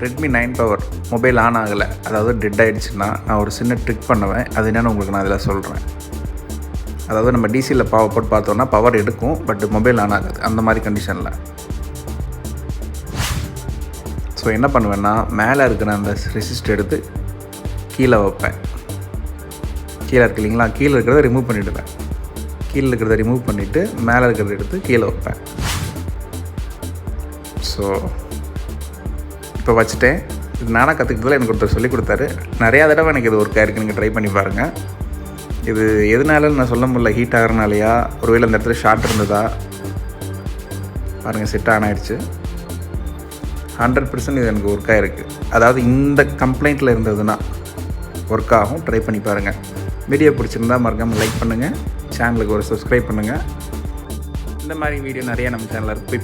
Redmi 9 power mobile on ஆகலை, அதாவது dead ஆகிடுச்சுன்னா நான் ஒரு சின்ன ட்ரிக் பண்ணுவேன். அது என்னென்னு உங்களுக்கு நான் இதில் சொல்கிறேன். அதாவது நம்ம டிசியில் பவர் போட்டு பார்த்தோன்னா பவர் எடுக்கும், பட் மொபைல் ஆன் ஆகாது அந்த மாதிரி கண்டிஷனில். ஸோ என்ன பண்ணுவேன்னா, மேலே இருக்கிற அந்த ரெசிஸ்டர் எடுத்து கீழே வைப்பேன். கீழே இருக்கு இல்லைங்களா, கீழே இருக்கிறத ரிமூவ் பண்ணிவிடுவேன். கீழே இருக்கிறத ரிமூவ் பண்ணிவிட்டு மேலே இருக்கிறத எடுத்து கீழே வைப்பேன். ஸோ இப்போ வச்சுட்டேன். இது நானாக கற்றுக்கிட்டதில் எனக்கு ஒருத்தர் சொல்லிக் கொடுத்தாரு. நிறையா தடவை எனக்கு இது ஒர்க் ஆகிருக்கு, நீங்கள் ட்ரை பண்ணி பாருங்கள். இது எதனாலன்னு நான் சொல்ல முடியல, ஹீட் ஆகிறனாலையா, ஒருவேளை அந்த இடத்துல ஷார்ட் இருந்ததா. பாருங்கள், செட் ஆன் ஆகிடுச்சு. 100% இது எனக்கு ஒர்க் ஆகிருக்கு. அதாவது இந்த கம்ப்ளைண்ட்டில் இருந்ததுன்னா ஒர்க் ஆகும். ட்ரை பண்ணி பாருங்கள். வீடியோ பிடிச்சிருந்தா மறக்காமல் லைக் பண்ணுங்கள், சேனலுக்கு ஒரு சப்ஸ்கிரைப் பண்ணுங்கள். இந்த மாதிரி வீடியோ நிறையா நம்ம சேனலில் இருக்குது.